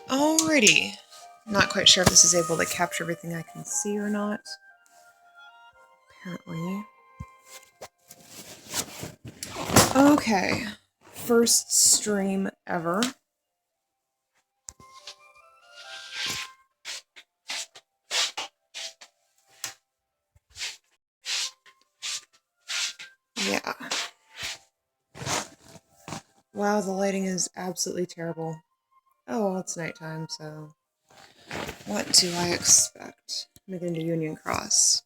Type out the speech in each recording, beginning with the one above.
Alrighty. Not quite sure if this is able to capture everything I can see or not. Apparently. Okay. First stream ever. Yeah. Wow, the lighting is absolutely terrible. Oh, well, it's nighttime, so what do I expect? I'm gonna get into Union Cross.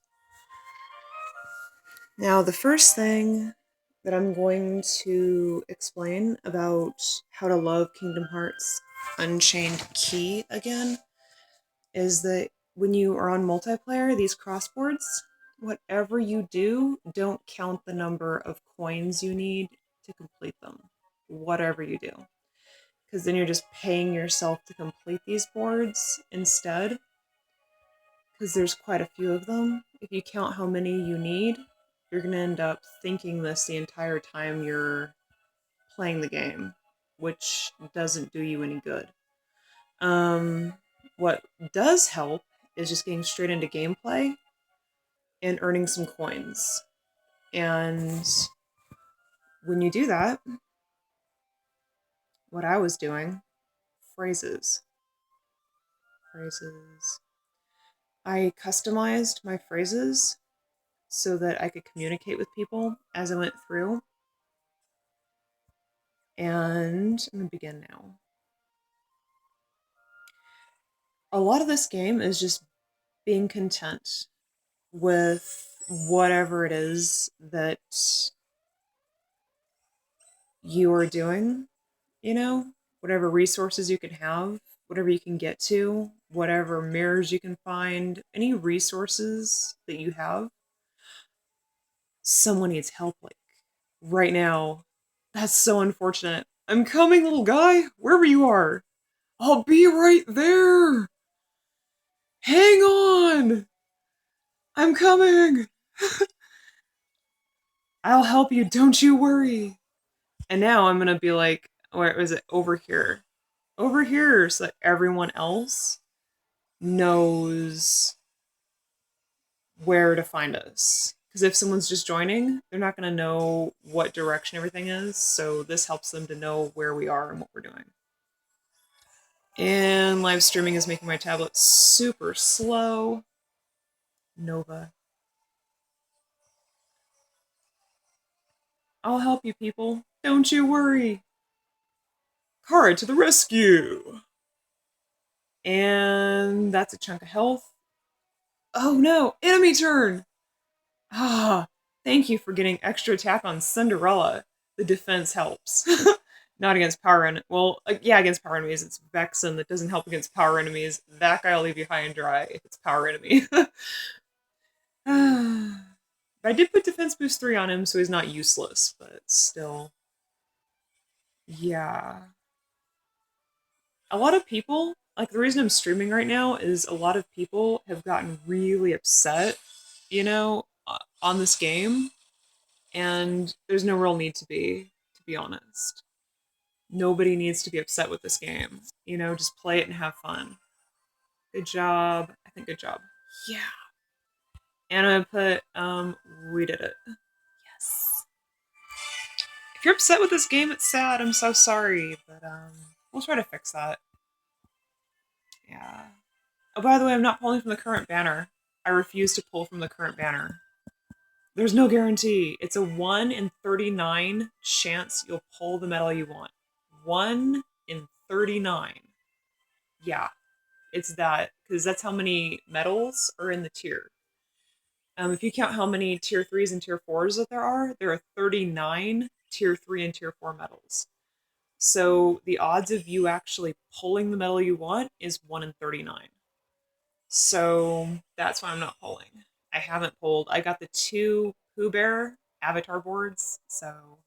Now, the first thing that I'm going to explain about how to love Kingdom Hearts Unchained Key again is that when you are on multiplayer, these crossboards, whatever you do, don't count the number of coins you need to complete them. Whatever you do. Because then you're just paying yourself to complete these boards instead. Because there's quite a few of them. If you count how many you need, you're going to end up thinking this the entire time you're playing the game, which doesn't do you any good. What does help is just getting straight into gameplay and earning some coins. And when you do that, what I was doing, phrases. I customized my phrases so that I could communicate with people as I went through. And I'm going to begin now. A lot of this game is just being content with whatever it is that you are doing, you know? Whatever resources you can have, whatever you can get to, whatever mirrors you can find, any resources that you have. Someone needs help, like, right now. That's so unfortunate. I'm coming, little guy, wherever you are. I'll be right there. Hang on. I'm coming. I'll help you, don't you worry. And now I'm gonna be like, where was it? Over here. Over here, so that everyone else knows where to find us. Because if someone's just joining, they're not going to know what direction everything is, so this helps them to know where we are and what we're doing. And live streaming is making my tablet super slow. Nova. I'll help you, people. Don't you worry. Kara to the rescue! And that's a chunk of health. Oh no, enemy turn! Ah, thank you for getting extra attack on Cinderella. The defense helps. Not against power enemies. Well, yeah, against power enemies. It's Vexen that doesn't help against power enemies. That guy will leave you high and dry if it's power enemy. But I did put defense boost 3 on him, so he's not useless, but still. Yeah. A lot of people, like the reason I'm streaming right now is a lot of people have gotten really upset, you know, on this game. And there's no real need to be honest. Nobody needs to be upset with this game. You know, just play it and have fun. Good job. I think good job. Yeah. And I put, we did it. Yes. If you're upset with this game, it's sad. I'm so sorry. But, we'll try to fix that. Yeah. Oh, by the way, I'm not pulling from the current banner. I refuse to pull from the current banner. There's no guarantee. It's a 1 in 39 chance you'll pull the medal you want. 1 in 39. Yeah, it's that, because that's how many medals are in the tier. If you count how many tier 3s and tier 4s that there are 39 tier 3 and tier 4 medals. So the odds of you actually pulling the medal you want is 1 in 39. So that's why I'm not pulling. I haven't pulled. I got the 2 Pooh Bear avatar boards, so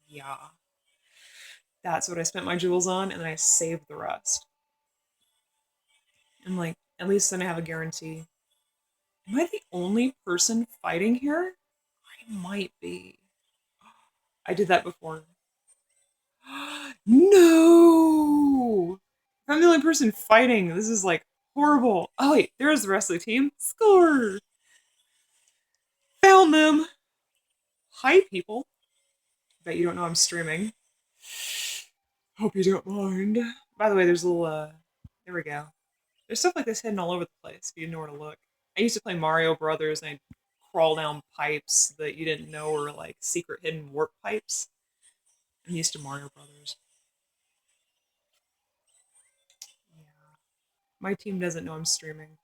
yeah. That's what I spent my jewels on, and then I saved the rest. And like, at least then I have a guarantee. Am I the only person fighting here? I might be. I did that before. No! If I'm the only person fighting. This is like horrible. Oh wait, there's the rest of the team. Score! Found them! Hi, people. Bet you don't know I'm streaming. Hope you don't mind. By the way, there's a little, there we go. There's stuff like this hidden all over the place if you know where to look. I used to play Mario Brothers and I'd crawl down pipes that you didn't know were like secret hidden warp pipes. I'm used to Mario Brothers. Yeah. My team doesn't know I'm streaming.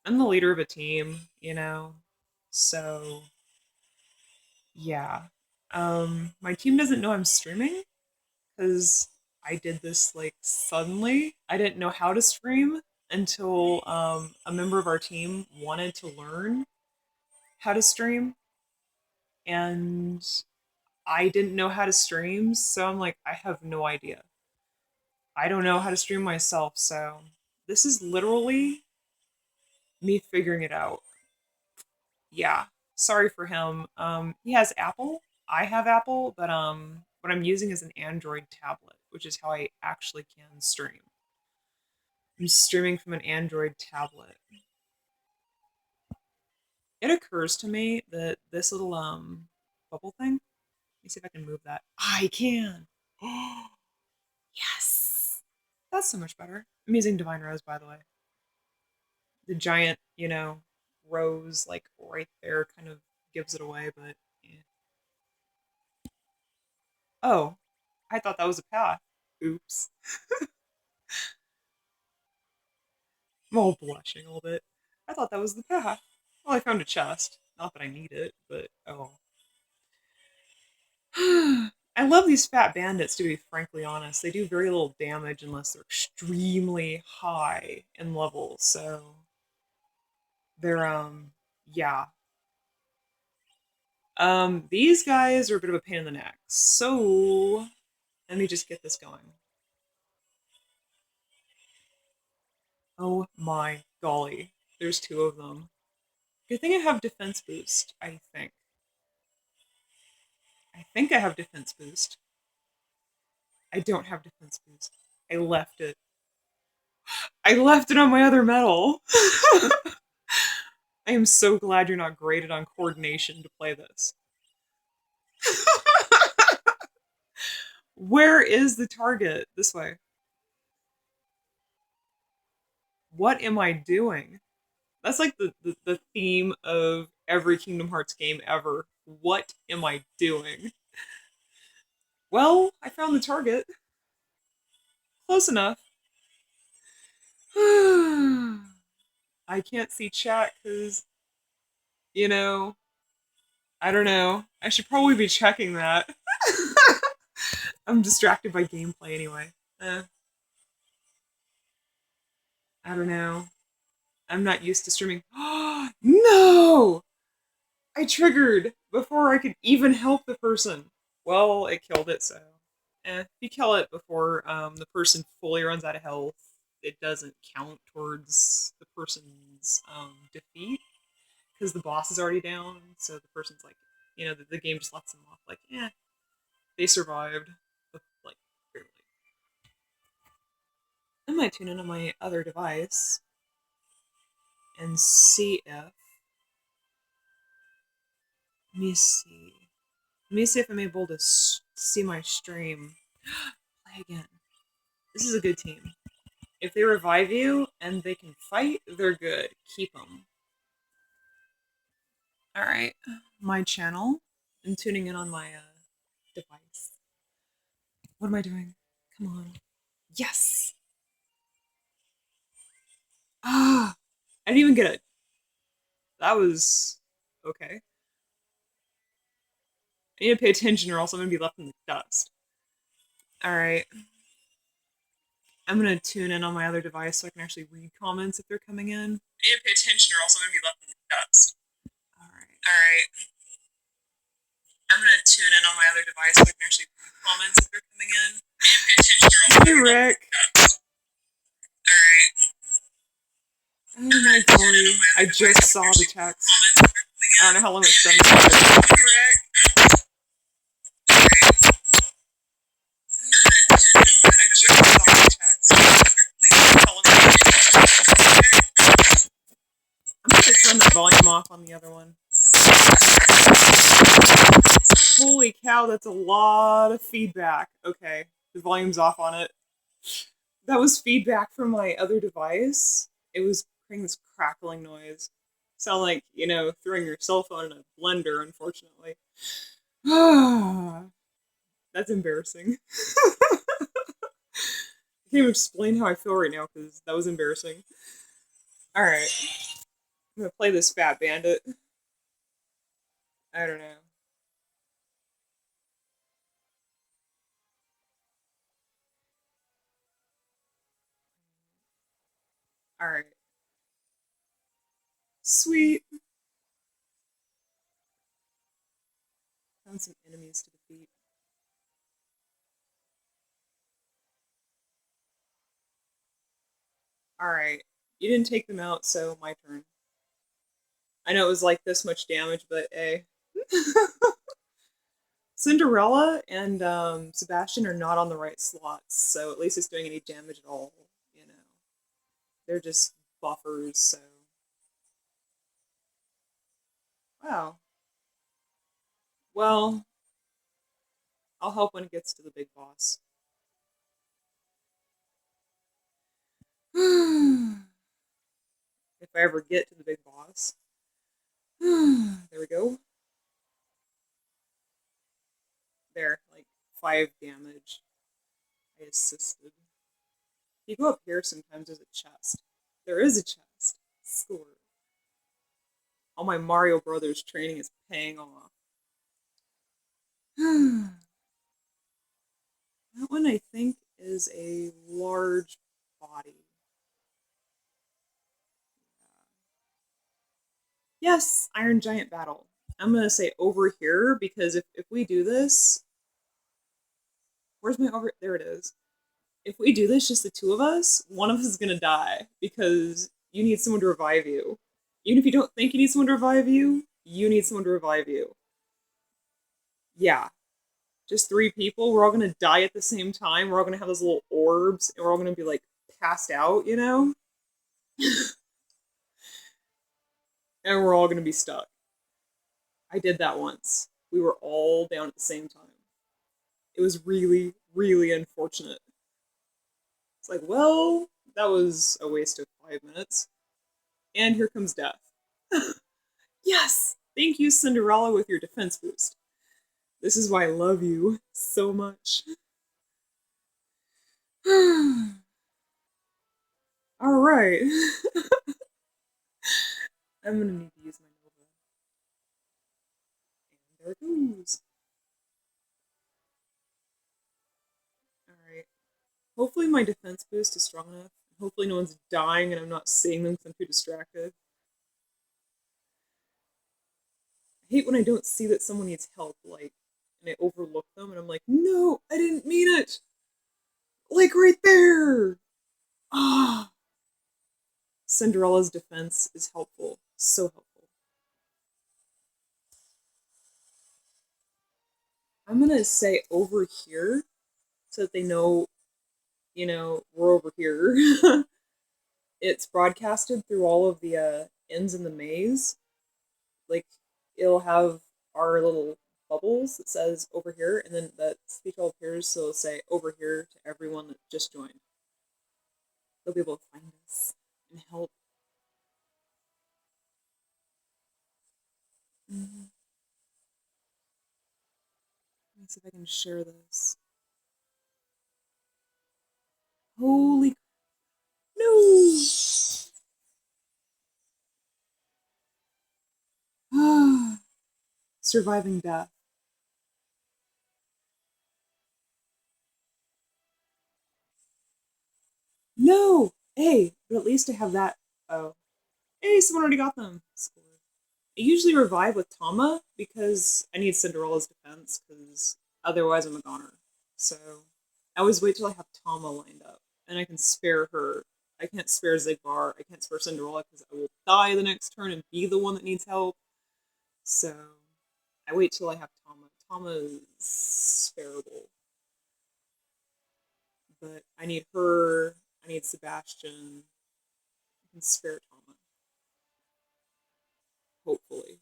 I'm the leader of a team, you know? So, yeah. My team doesn't know I'm streaming because I did this like suddenly. I didn't know how to stream until a member of our team wanted to learn how to stream, and I didn't know how to stream, so I'm like, I have no idea. I don't know how to stream myself, so this is literally me figuring it out. Yeah. Sorry for him. He has Apple. I have Apple, but what I'm using is an Android tablet, which is how I actually can stream. I'm streaming from an Android tablet. It occurs to me that this little bubble thing. Let me see if I can move that. I can. Yes. That's so much better. I'm using Divine Rose, by the way. The giant, rose like right there kind of gives it away, but yeah. Oh, I thought that was a path. Oops. I'm all blushing a little bit. I thought that was the path. Well, I found a chest. Not that I need it, but oh. I love these fat bandits, to be frankly honest. They do very little damage unless they're extremely high in level, so they're yeah. These guys are a bit of a pain in the neck. So let me just get this going. Oh my golly. There's two of them. Good thing I have defense boost, I think. I think I have defense boost. I don't have defense boost. I left it. I left it on my other medal. I am so glad you're not graded on coordination to play this. Where is the target? This way. What am I doing? That's like the theme of every Kingdom Hearts game ever. What am I doing? Well, I found the target. Close enough. I can't see chat because, I don't know. I should probably be checking that. I'm distracted by gameplay anyway. I don't know. I'm not used to streaming. No! I triggered before I could even help the person. Well, it killed it, so. If you kill it before the person fully runs out of health, it doesn't count towards the person's defeat because the boss is already down. So the person's like, the game just lets them off. Like, they survived. Like, barely. I might tune in on my other device and see if. Let me see. Let me see if I'm able to see my stream. Play again. This is a good team. If they revive you and they can fight, they're good. Keep them. Alright. My channel. I'm tuning in on my device. What am I doing? Come on. Yes! Ah! I didn't even get it. That was okay. I need to pay attention or else I'm going to be left in the dust. Alright. I'm going to tune in on my other device so I can actually read comments if they're coming in. I need to pay attention or else I'm going to be left in the dust. Alright. I'm going to tune in on my other device so I can actually read comments if they're coming in. I need to pay attention or else I'm going to be left in the dust. Alright. Oh my golly. I just saw the text. I don't know how long it's been. Hey, Rick. I just saw the text. the other one. Holy cow, that's a lot of feedback. Okay, the volume's off on it. That was feedback from my other device. It was creating this crackling noise. Sound like, throwing your cell phone in a blender, unfortunately. That's embarrassing. I can't even explain how I feel right now because that was embarrassing. Alright. I'm gonna play this Fat Bandit. I don't know. Alright. Sweet. Found some enemies to defeat. Alright. You didn't take them out, so my turn. I know it was like this much damage, but hey. Cinderella and Sebastian are not on the right slots, so at least it's doing any damage at all, you know. They're just buffers, so. Wow. Well, I'll help when it gets to the big boss. If I ever get to the big boss. There we go. There, like 5 damage. I assisted. You go up here sometimes there's a chest. There is a chest. Score. All my Mario Brothers training is paying off. That one I think is a large body. Yes, Iron Giant battle. I'm gonna say over here because if we do this, where's my over? There it is. If we do this, just the two of us, one of us is gonna die because you need someone to revive you. Even if you don't think you need someone to revive you, you need someone to revive you. Yeah, just 3 people. We're all gonna die at the same time. We're all gonna have those little orbs, and we're all gonna be like passed out, and we're all gonna be stuck. I did that once. We were all down at the same time. It was really, really unfortunate. It's like, well, that was a waste of 5 minutes. And here comes death. Yes! Thank you, Cinderella, with your defense boost. This is why I love you so much. Alright. I'm gonna need to use my Nova. And there it goes. Alright. Hopefully my defense boost is strong enough. Hopefully no one's dying and I'm not seeing them because I'm too distracted. I hate when I don't see that someone needs help, like, and I overlook them and I'm like, no, I didn't mean it! Like right there! Ah! Cinderella's defense is helpful. So helpful. I'm gonna say over here so that they know, we're over here. It's broadcasted through all of the ends in the maze. Like, it'll have our little bubbles that says over here, and then that speech all appears, so it'll say over here to everyone that just joined. They'll be able to find us and help. Mm-hmm. Let's see if I can share this. Holy no! Surviving death. No! Hey, but at least I have that. Oh. Hey, someone already got them. Score. I usually revive with Tama because I need Cinderella's defense because otherwise I'm a goner. So I always wait till I have Tama lined up and I can spare her. I can't spare Zigbar. I can't spare Cinderella because I will die the next turn and be the one that needs help. So I wait till I have Tama. Tama is spareable. But I need her. I need Sebastian. I can spare Tama. hopefully.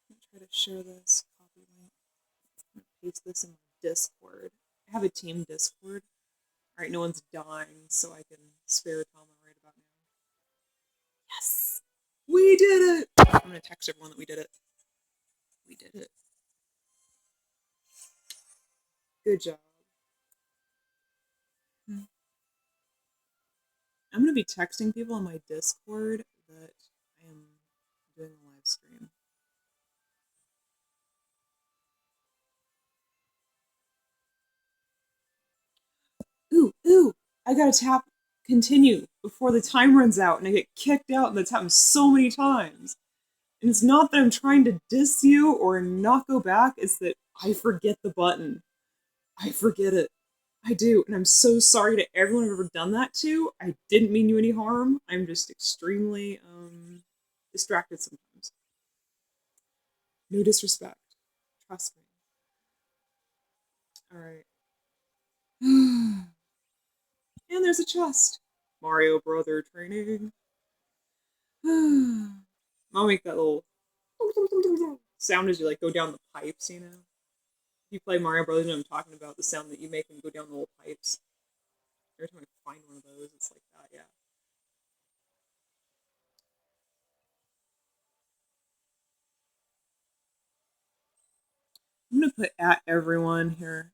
I'm gonna try to share this copy link. I'm gonna paste this in my Discord. I have a team Discord. Alright, no one's dying, so I can spare Tama right about now. Yes! We did it! I'm gonna text everyone that we did it. We did it. Good job. I'm gonna be texting people on my Discord that I am doing a live stream. Ooh, I gotta tap continue before the time runs out and I get kicked out, and that's happened so many times. And it's not that I'm trying to diss you or not go back, it's that I forget the button. I forget it. I do, and I'm so sorry to everyone I've ever done that to. I didn't mean you any harm. I'm just extremely distracted sometimes. No disrespect. Trust me. Alright. And there's a chest. Mario Brother training. I'll make that little sound as you like go down the pipes, you know? If you play Mario Brothers, you know what I'm talking about, the sound that you make when you go down the little pipes. Every time I find one of those, it's like that, yeah. I'm gonna put at everyone here.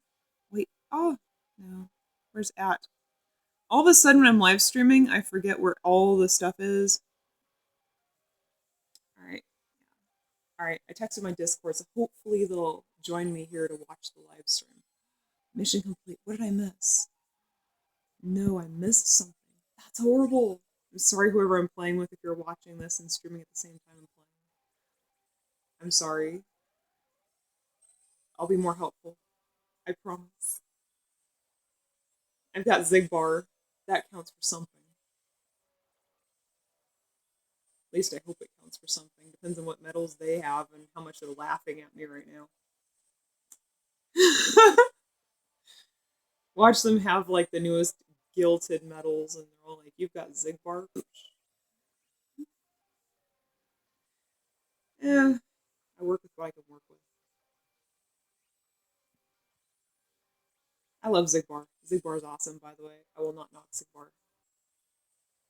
Wait, oh, no. Where's at? All of a sudden when I'm live streaming, I forget where all the stuff is. Alright. Alright, I texted my Discord, so hopefully they'll join me here to watch the live stream. Mission complete. What did I miss? No, I missed something. That's horrible. I'm sorry, whoever I'm playing with, if you're watching this and streaming at the same time I'm playing. I'm sorry. I'll be more helpful. I promise. I've got Zigbar. That counts for something. At least I hope it counts for something. Depends on what medals they have and how much they're laughing at me right now. Watch them have like the newest gilted medals and they're all like, you've got Zigbar? Yeah, I work with what I can work with. I love Zigbar. Zigbar is awesome, by the way. I will not knock Zigbar.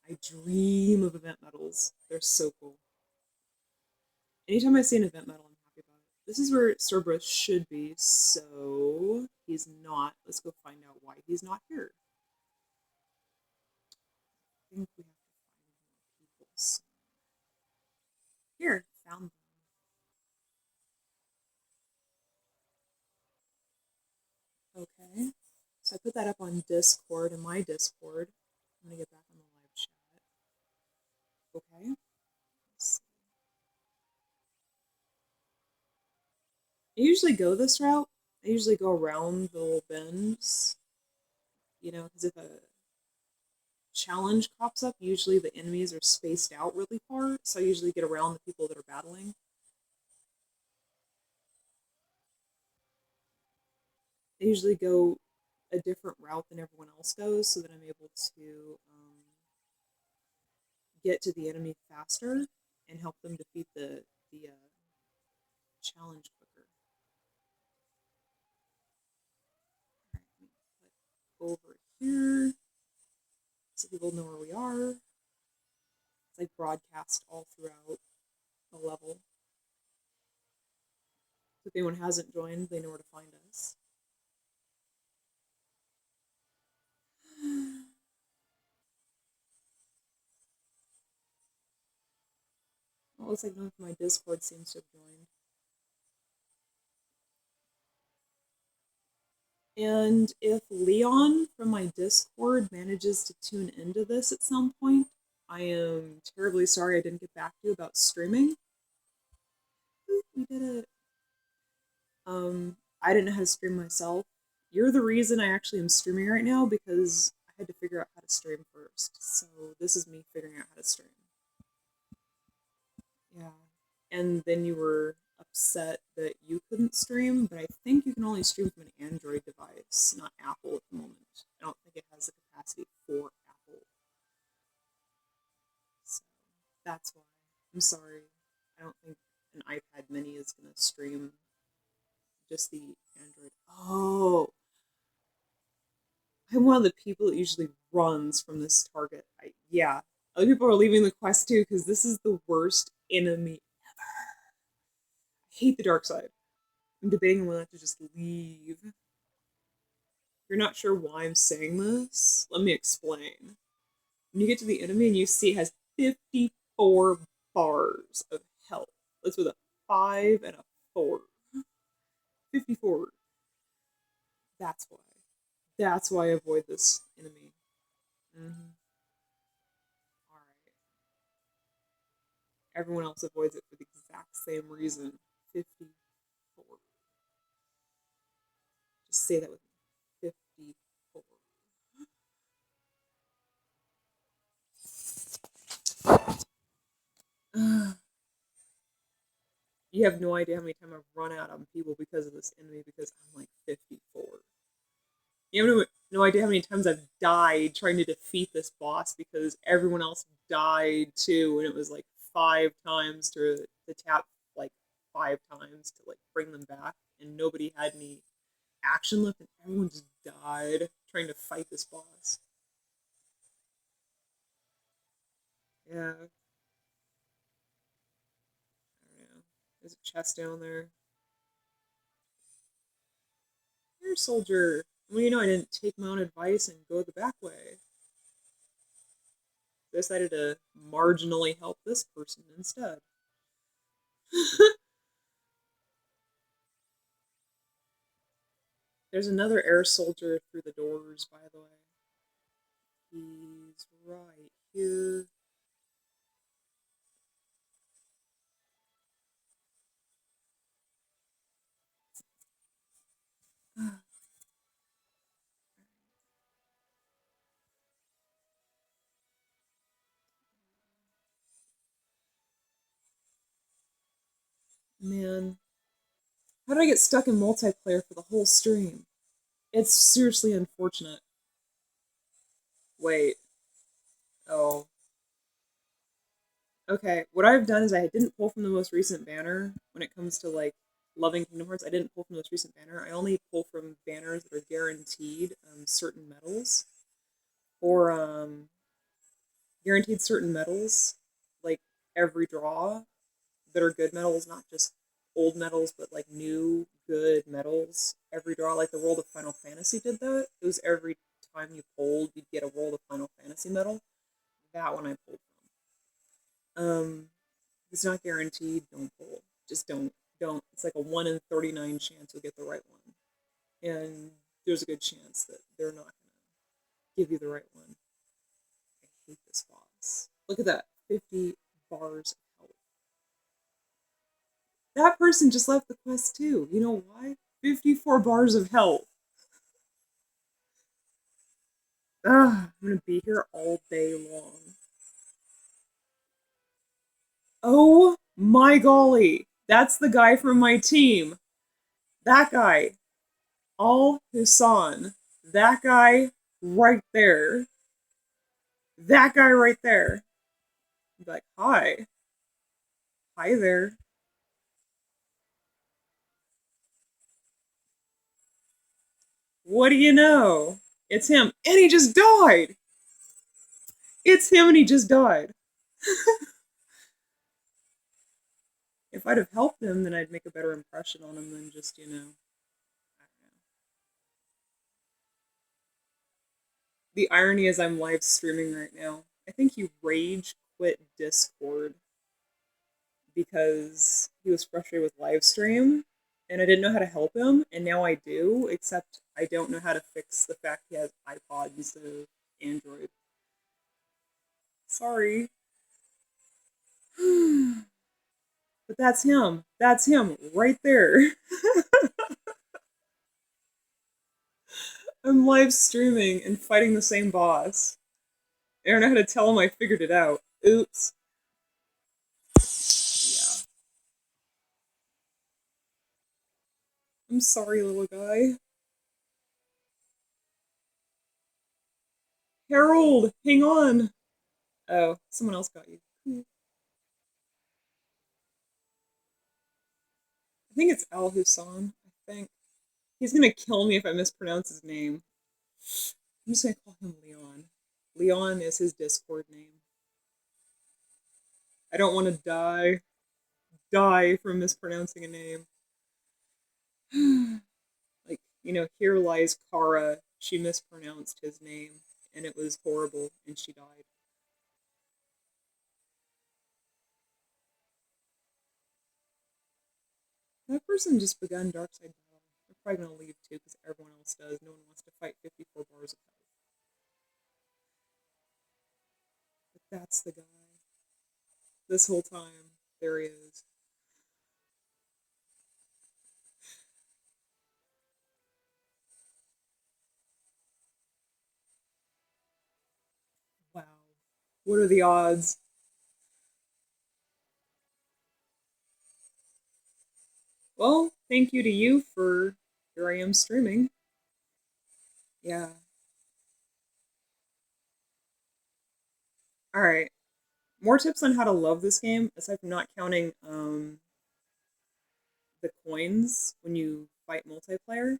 I dream of event medals. They're so cool. Anytime I see an event medal, I'm happy about it. This is where Cerberus should be, so he's not. Let's go find out why he's not here. I think we have to find more people. So. Here, found them. Okay, so I put that up on Discord, in my Discord. I'm gonna get back on the live chat. Okay. I usually go this route. I usually go around the little bends, you know, because if a challenge pops up, usually the enemies are spaced out really far, so I usually get around the people that are battling. I usually go a different route than everyone else goes, so that I'm able to get to the enemy faster and help them defeat the challenge quicker. Alright, over here so people know where we are. It's like broadcast all throughout the level. So if anyone hasn't joined, they know where to find us. Well, it looks like none of my Discord seems to have joined. And if Leon from my Discord manages to tune into this at some point, I am terribly sorry I didn't get back to you about streaming. We did it. I didn't know how to stream myself. You're the reason I actually am streaming right now because I had to figure out how to stream first. So this is me figuring out how to stream. Yeah. And then you were upset that you couldn't stream, but I think you can only stream from an Android device, not Apple at the moment. I don't think it has the capacity for Apple. I'm sorry. I don't think an iPad mini is going to stream just the Android. Oh, I'm one of the people that usually runs from this target. Yeah. Other people are leaving the quest too because this is the worst enemy. I hate the dark side. I'm debating whether to just leave. If you're not sure why I'm saying this, let me explain. When you get to the enemy and you see it has 54 bars of health. That's with a 5 and a 4. 54. That's why. That's why I avoid this enemy. Mm-hmm. Alright. Everyone else avoids it for the exact same reason. 54. Just say that with me. 54. You have no idea how many times I've run out on people because of this enemy because I'm like 54. You have no idea how many times I've died trying to defeat this boss because everyone else died too, and it was like 5 times to tap like 5 times to like bring them back, and nobody had any action left, and everyone just died trying to fight this boss. Yeah, I don't know. There's a chest down there. Here, soldier. Well, you know, I didn't take my own advice and go the back way. I decided to marginally help this person instead. There's another air soldier through the doors, by the way. He's right here. Man, how did I get stuck in multiplayer for the whole stream? It's seriously unfortunate. Wait. Oh. Okay, what I've done is I didn't pull from the most recent banner when it comes to like loving Kingdom Hearts. I didn't pull from the most recent banner. I only pull from banners that are guaranteed certain medals or guaranteed certain medals like every draw that are good medals, not just old medals, but like new good medals every draw. Like the World of Final Fantasy did that. It was every time you pulled, you'd get a World of Final Fantasy medal. That one I pulled from. It's not guaranteed. Don't pull. Just don't. Don't. It's like a 1 in 39 chance you'll get the right one, and there's a good chance that they're not gonna give you the right one. I hate this boss. Look at that. 50 bars of health. That person just left the quest too. You know why? 54 bars of health. Ugh, I'm gonna be here all day long. Oh my golly. That's the guy from my team. That guy. Al Hussan. That guy right there. That guy right there. I'd be like, hi. Hi there. What do you know? It's him. And he just died. It's him and he just died. If I'd have helped him, then I'd make a better impression on him than just, I don't know. The irony is I'm live streaming right now. I think he rage quit Discord because he was frustrated with live stream and I didn't know how to help him, and now I do, except I don't know how to fix the fact he has iPod instead of Android. Sorry. But that's him. That's him right there. I'm live streaming and fighting the same boss. I don't know how to tell him I figured it out. Oops. Yeah. I'm sorry, little guy. Harold, hang on. Oh, someone else got you. I think it's Al Hussein. I think he's gonna kill me if I mispronounce his name. I'm just gonna call him Leon. Leon is his Discord name. I don't want to die from mispronouncing a name. Like, here lies Kara. She mispronounced his name, and it was horrible, and she died. That person just begun Dark Side Battle. They're probably gonna leave too, because everyone else does. No one wants to fight 54 bars of health. But that's the guy. This whole time, there he is. Wow. What are the odds? Well, thank you to you for here I am streaming. Yeah. Alright. More tips on how to love this game, aside from not counting the coins when you fight multiplayer.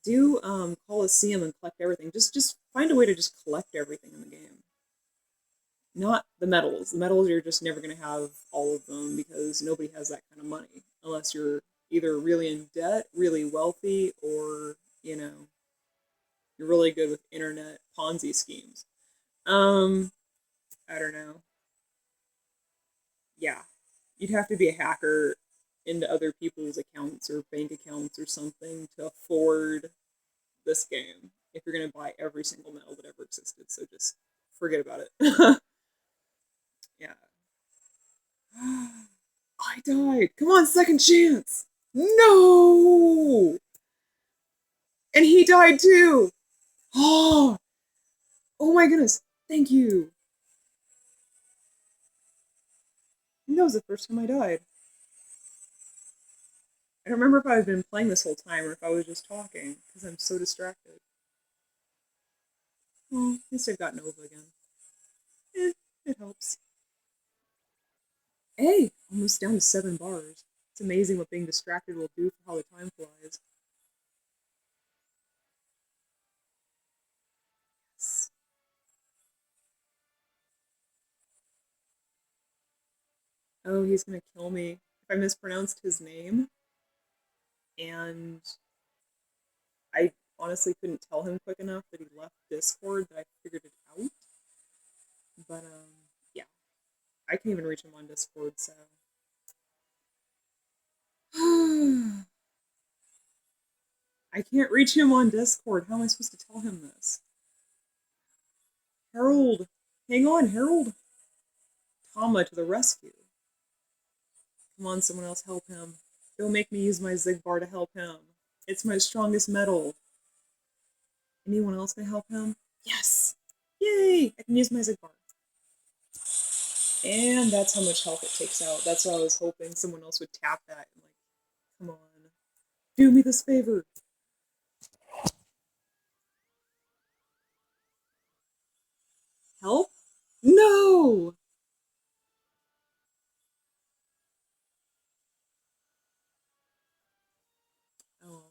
Do Coliseum and collect everything. Just find a way to just collect everything in the game. Not the medals. The medals you're just never gonna have all of them because nobody has that kind of money. Unless you're either really in debt, really wealthy, or, you're really good with internet Ponzi schemes. Um, I don't know. Yeah. You'd have to be a hacker into other people's accounts or bank accounts or something to afford this game if you're going to buy every single medal that ever existed. So just forget about it. Yeah. I died. Come on, second chance. No! And he died too. Oh, oh my goodness. Thank you. And that was the first time I died. I don't remember if I've been playing this whole time or if I was just talking because I'm so distracted. Well, at least I've got Nova again. It helps. Hey, almost down to 7 bars. It's amazing what being distracted will do for how the time flies. Yes. Oh, he's gonna kill me if I mispronounced his name, and I honestly couldn't tell him quick enough that he left Discord that I figured it out. But yeah, I can't even reach him on Discord, so. I can't reach him on Discord. How am I supposed to tell him this? Harold! Hang on, Harold! Tama to the rescue. Come on, someone else help him. Don't make me use my Zigbar to help him. It's my strongest metal. Anyone else gonna help him? Yes! Yay! I can use my Zigbar. And that's how much health it takes out. That's what I was hoping someone else would tap that and come on. Do me this favor. Help? No! Oh.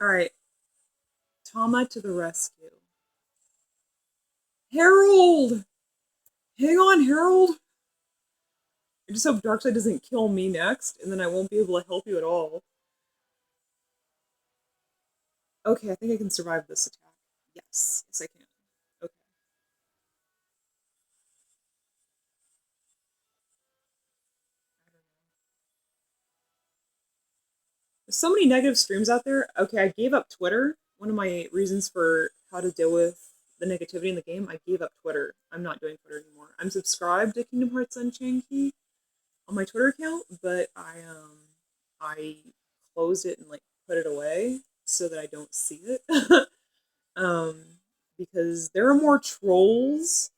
Alright. Tama to the rescue. Harold! Hang on, Harold! I just hope Darkseid doesn't kill me next, and then I won't be able to help you at all. Okay, I think I can survive this attack. Yes, yes I can. Okay. There's so many negative streams out there. Okay, I gave up Twitter. One of my reasons for how to deal with the negativity in the game, I gave up Twitter. I'm not doing Twitter anymore. I'm subscribed to Kingdom Hearts Unchained Key on my Twitter account, but I closed it and put it away so that I don't see it. um, because there are more trolls.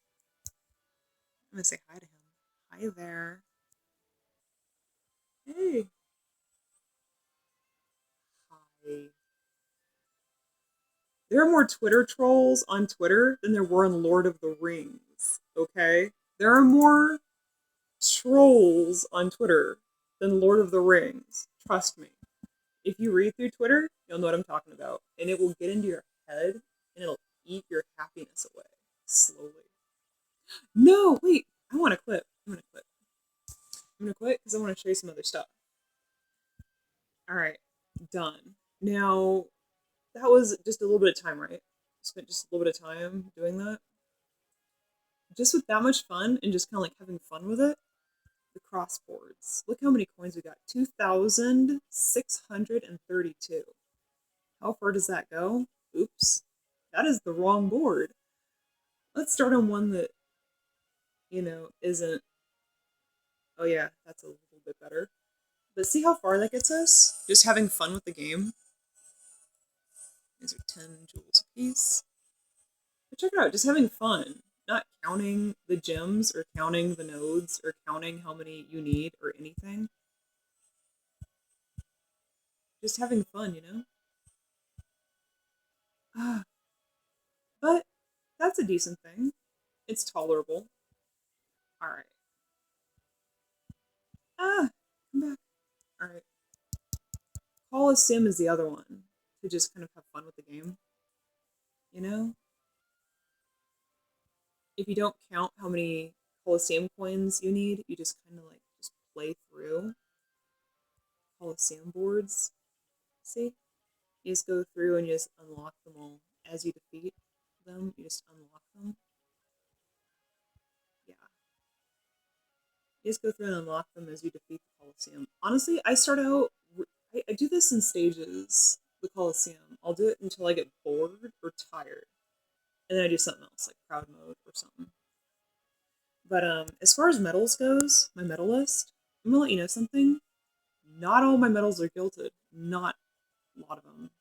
I'm gonna say hi to him. Hi there. Hey. Hi. There are more Twitter trolls on Twitter than there were in Lord of the Rings. Okay? There are more trolls on Twitter than Lord of the Rings. Trust me. If you read through Twitter, you'll know what I'm talking about. And it will get into your head and it'll eat your happiness away slowly. No, wait. I want to quit. I'm going to quit. I'm going to quit because I want to show you some other stuff. All right. Done. Now, that was just a little bit of time, right? Spent just a little bit of time doing that. Just with that much fun and just kind of like having fun with it, the crossboards. Look how many coins we got. 2,632. How far does that go? Oops. That is the wrong board. Let's start on one that, isn't. Oh, yeah, that's a little bit better. But see how far that gets us? Just having fun with the game. These are 10 jewels apiece. But check it out, just having fun. Not counting the gems or counting the nodes or counting how many you need or anything. Just having fun, Ah, but that's a decent thing. It's tolerable. Alright. Come back. Alright. Coliseum is the other one. To just kind of have fun with the game. You know? If you don't count how many Coliseum coins you need, you just kind of like just play through Coliseum boards. See? You just go through and you just unlock them all. As you defeat them, you just unlock them. Yeah. You just go through and unlock them as you defeat the Coliseum. Honestly, I start out, I do this in stages, the Coliseum. I'll do it until I get bored or tired. And then I do something else, like proud mode or something. But as far as medals goes, my medal list, I'm gonna let you know something. Not all my medals are gilded. Not a lot of them.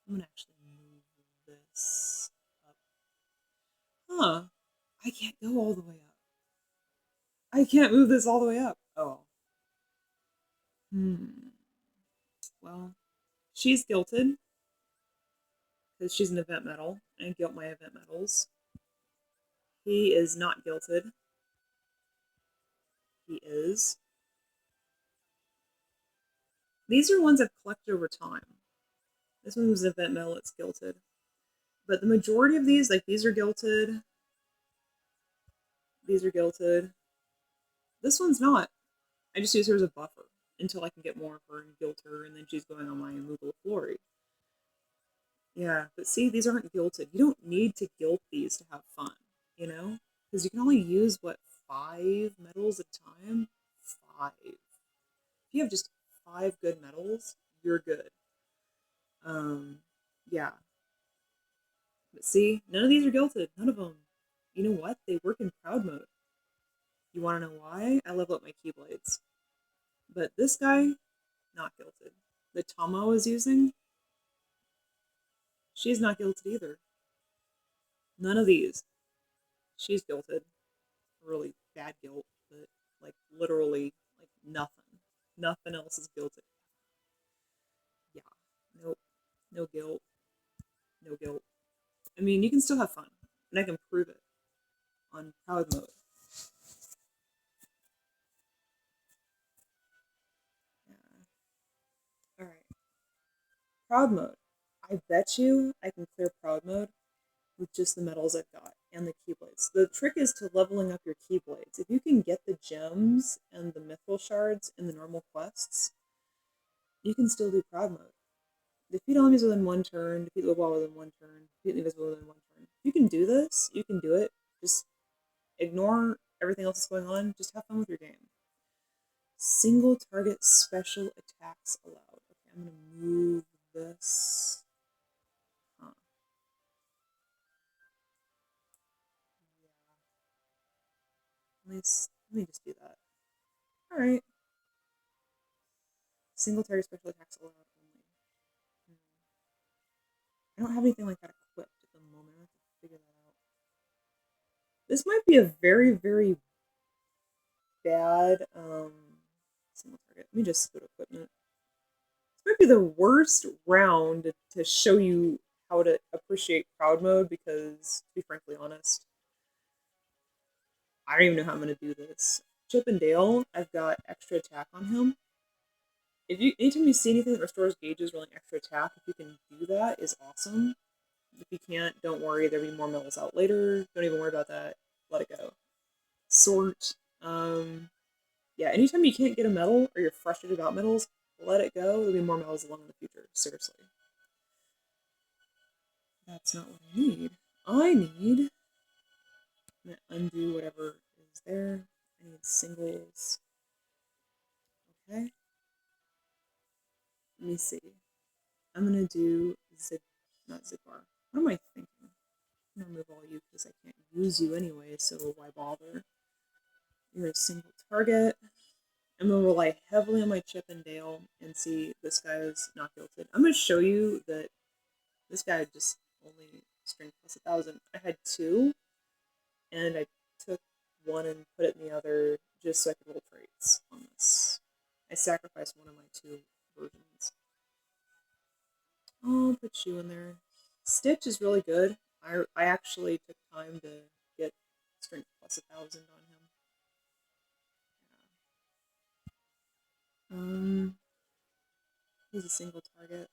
I'm gonna actually move this up. Huh. I can't go all the way up. I can't move this all the way up. Oh. Hmm. Well, she's guilted because she's an event medal, and I gilt my event medals. He is not guilted. He is. These are ones I've collected over time. This one was an event medal, it's guilted. But the majority of these, like these are guilted. These are guilted. This one's not. I just use her as a buffer until I can get more of her and gilt her, and then she's going on my Moogle Glory. Yeah, but see, these aren't guilted. You don't need to gilt these to have fun, Because you can only use, 5 medals at a time? 5. If you have just 5 good medals, you're good. Yeah. But see, none of these are guilted. None of them. You know what? They work in proud mode. You want to know why? I level up my Keyblades. But this guy, not guilted. The Tomo is using, she's not guilted either. None of these. She's guilted. Really bad guilt, but like literally like nothing. Nothing else is guilted. Yeah. Nope. No guilt. No guilt. I mean, you can still have fun, and I can prove it on proud mode. Yeah. All right. Proud mode. I bet you I can clear proud mode with just the medals I've got and the Keyblades. The trick is to leveling up your Keyblades. If you can get the gems and the mythril shards in the normal quests, you can still do proud mode. Defeat enemies within one turn, defeat the wall within one turn, defeat the invisible within one turn. If you can do this, you can do it. Just ignore everything else that's going on. Just have fun with your game. Single target special attacks allowed. Okay, I'm gonna move this. Huh. Yeah. Let me just do that. Alright. Single target special attacks allowed only. I don't have anything like that equipped at the moment. I have to figure that out. This might be a very, very bad single target. Let me just go to equipment. This might be the worst round to show you how to appreciate crowd mode because, to be frankly honest, I don't even know how I'm going to do this. Chip and Dale, I've got extra attack on him. If you anytime you see anything that restores gauges rolling extra attack, if you can do that, is awesome. If you can't, don't worry. There'll be more medals out later. Don't even worry about that. Let it go. Sort. Yeah, anytime you can't get a medal or you're frustrated about medals, let it go. There'll be more medals along in the future. Seriously. That's not what I need. I need... I'm going to undo whatever is there. I need singles. Okay. Let me see. I'm going to do not Zigbar. What am I thinking? I'm going to remove all you because I can't use you anyway, so why bother? You're a single target. I'm going to rely heavily on my Chip and Dale and see this guy is not guilted. I'm going to show you that this guy just only strength plus 1,000. I had 2, and I took 1 and put it in the other just so I could roll traits on this. I sacrificed one of my 2 versions. I'll put you in there. Stitch is really good. I actually took time to get strength plus 1,000 on him. He's a single target.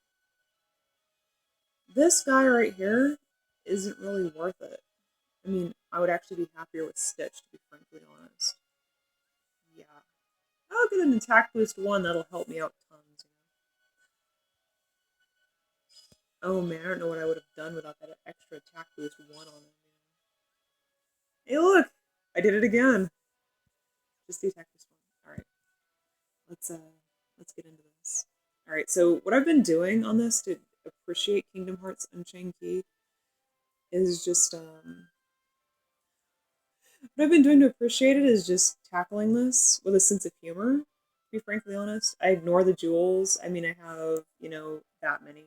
This guy right here isn't really worth it. I mean, I would actually be happier with Stitch, to be frankly honest. Yeah. I'll get an attack boost 1, that'll help me out tons. Oh man, I don't know what I would have done without that extra attack boost 1 on him. Hey look! I did it again! Just the attack boost 1. Alright. Let's get into this. Alright, so what I've been doing on this to appreciate Kingdom Hearts Unchained Key is just, what I've been doing to appreciate it is just tackling this with a sense of humor, to be frankly honest. I ignore the jewels. I mean, I have, that many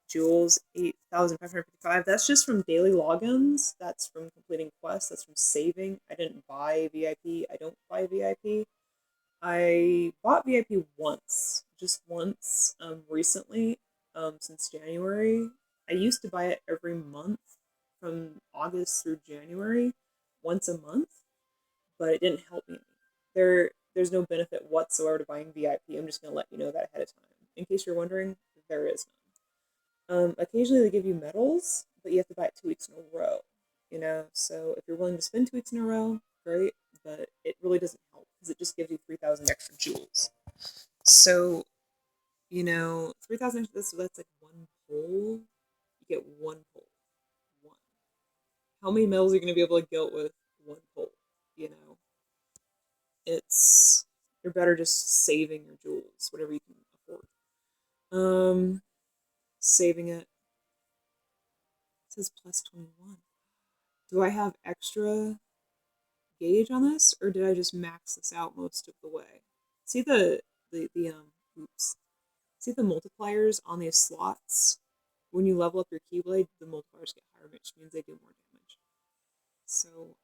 jewels, 8,555. That's just from daily logins. That's from completing quests. That's from saving. I didn't buy VIP. I don't buy VIP. I bought VIP once, just once, recently, since January. I used to buy it every month from August through January, once a month, but it didn't help me. There's no benefit whatsoever to buying VIP. I'm just going to let you know that ahead of time. In case you're wondering, there is none. Occasionally they give you medals, but you have to buy it 2 weeks in a row. So if you're willing to spend 2 weeks in a row, great, but it really doesn't help because it just gives you 3,000 extra jewels. So, 3,000, that's like 1 pull. You get 1 pull. 1. How many medals are you going to be able to get with 1 pull? You're better just saving your jewels, whatever you can afford. Saving it. It says plus 21. Do I have extra gauge on this, or did I just max this out most of the way? See oops. See the multipliers on these slots? When you level up your Keyblade, the multipliers get higher, which means they do more damage. So,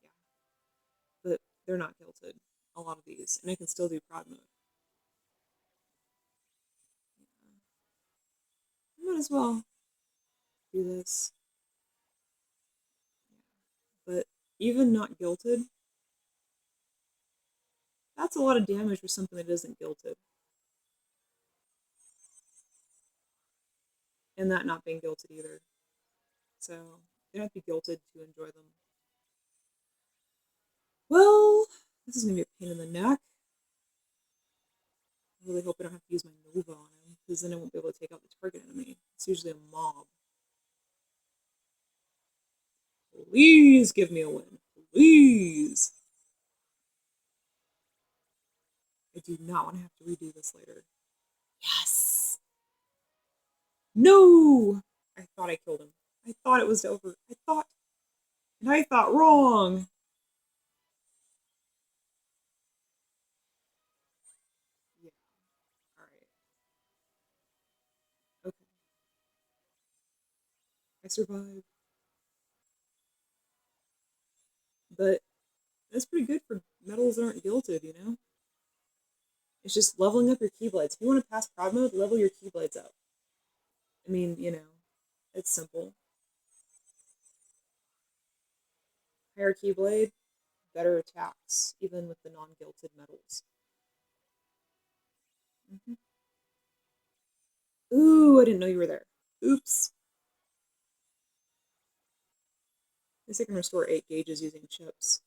yeah. But they're not guilted, a lot of these, and I can still do prod mode. Yeah. Might as well do this. Yeah. But even not guilted, that's a lot of damage for something that isn't guilted. And that not being guilted either. So, you don't have to be guilted to enjoy them. Well, this is going to be a pain in the neck. I really hope I don't have to use my Nova on him, because then I won't be able to take out the target enemy. It's usually a mob. Please give me a win. Please! I do not want to have to redo this later. Yes! No! I thought I killed him. I thought it was over. And I thought wrong! Yeah. Alright. Okay. I survived. But that's pretty good for medals that aren't guilted, It's just leveling up your Keyblades. If you want to pass prod mode, level your Keyblades up. I mean, It's simple. Higher Keyblade, better attacks, even with the non-gilded metals. Mm-hmm. Ooh, I didn't know you were there. Oops. This I can restore 8 gauges using chips.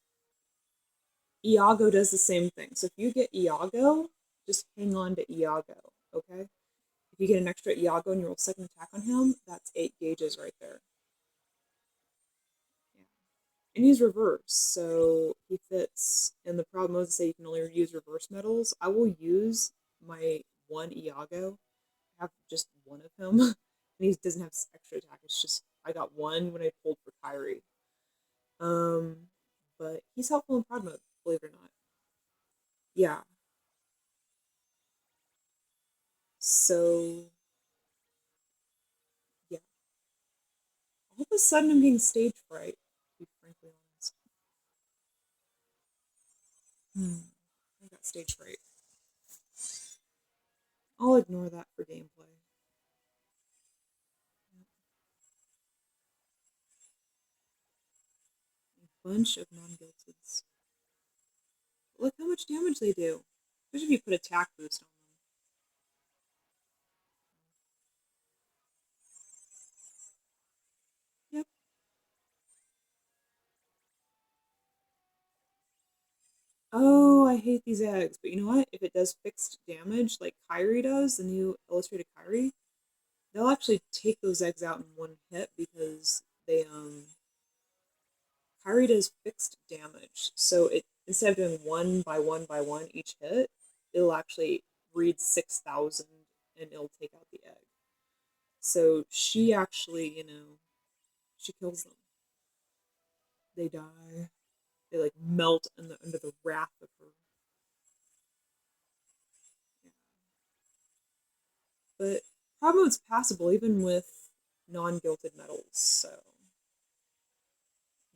Iago does the same thing. So if you get Iago, just hang on to Iago, okay? If you get an extra Iago and you roll second attack on him, that's 8 gauges right there. Yeah. And he's reverse, so he fits. And the problem is, say you can only use reverse metals. I will use my one Iago. I have just one of him, and he doesn't have extra attack. It's just I got one when I pulled for Kyrie. Um, but he's helpful in prod mode, believe it or not. Yeah. So yeah, all of a sudden I'm getting stage fright. To be frankly honest, I got stage fright. I'll ignore that for gameplay. A bunch of non-guilteds. Look how much damage they do. Especially if you put attack boost on them. Yep. Oh, I hate these eggs. But you know what? If it does fixed damage, like Kyrie does, the new illustrated Kyrie, they'll actually take those eggs out in one hit because Kyrie does fixed damage. So it instead of doing one by one by one each hit, it'll actually read 6,000 and it'll take out the egg. So she actually, she kills them. They die. They like melt under the wrath of her. Yeah. But probably it's passable even with non-gilded metals. So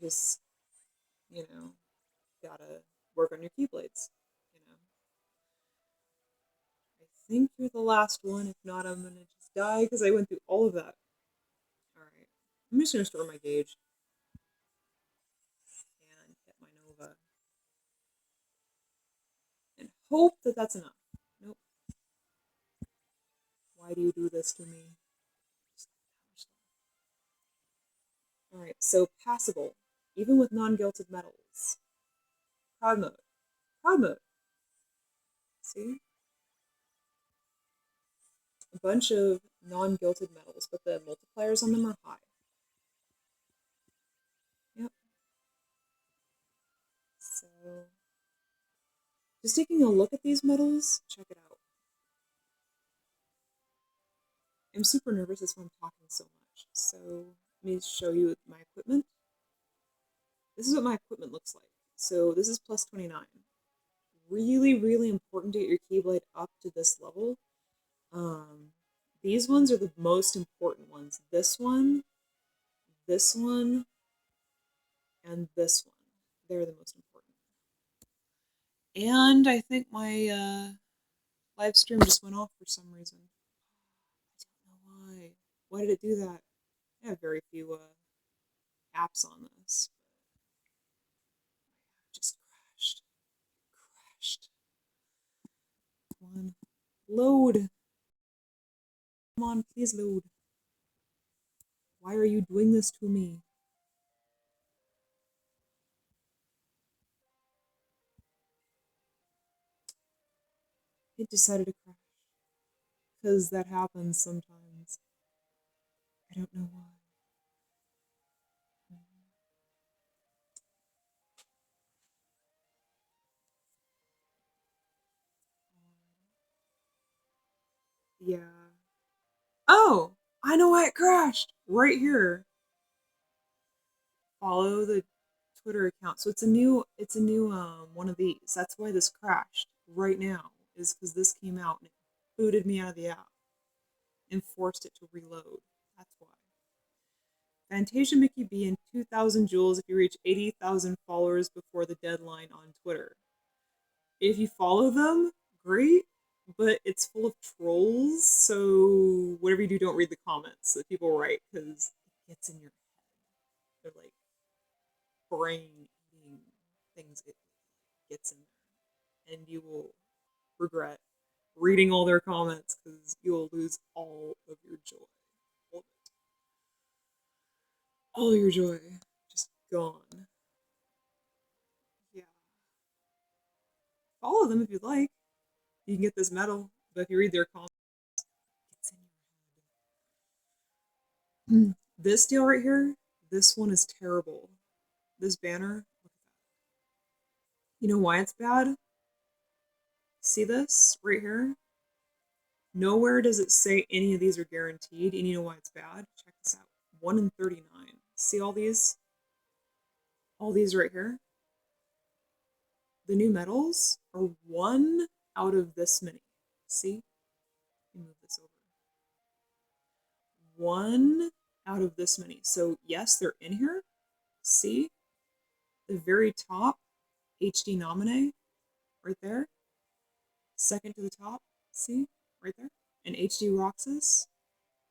just gotta work on your keyblades. You know, I think you're the last one. If not, I'm gonna just die because I went through all of that. All right, I'm just gonna store my gauge and hit my Nova and hope that that's enough. Nope. Why do you do this to me? All right, so passable, even with non-gilded metals. Proud mode. Proud mode. See? A bunch of non-gilded metals, but the multipliers on them are high. Yep. So, just taking a look at these metals, check it out. I'm super nervous, that's why I'm talking so much. So, let me show you my equipment. This is what my equipment looks like. So, this is plus 29. Really, really important to get your Keyblade up to this level. Um, these ones are the most important ones. This one, and this one. They're the most important. And I think my live stream just went off for some reason. I don't know why. Why did it do that? I have very few apps on this. It just crashed. Crashed. Come on. Load. Come on, please load. Why are you doing this to me? It decided to crash. Because that happens sometimes. I don't know why. Yeah. Oh! I know why it crashed! Right here. Follow the Twitter account. So it's a new one of these. That's why this crashed right now. Is because this came out and it booted me out of the app and forced it to reload. That's why. Fantasia Mickey B and 2,000 jewels if you reach 80,000 followers before the deadline on Twitter. If you follow them, great. but it's full of trolls. So whatever you do, don't read the comments that people write because it gets in your head. They're like brain eating things. It gets in there, and you will regret reading all their comments because you will lose all of your joy. All of it. All your joy just gone. Yeah. Follow them if you'd like. You can get this medal, but if you read their comments, it's in your head. This deal right here, this one is terrible. This banner, you know why it's bad? See this right here? Nowhere does it say any of these are guaranteed, and you know why it's bad? Check this out. 1 in 39. See all these? All these right here? The new medals are 1 out of this many. See? Let me move this over. 1 out of this many. So yes, they're in here. See? The very top, HD Nominee, right there. Second to the top, see? Right there. And HD Roxas.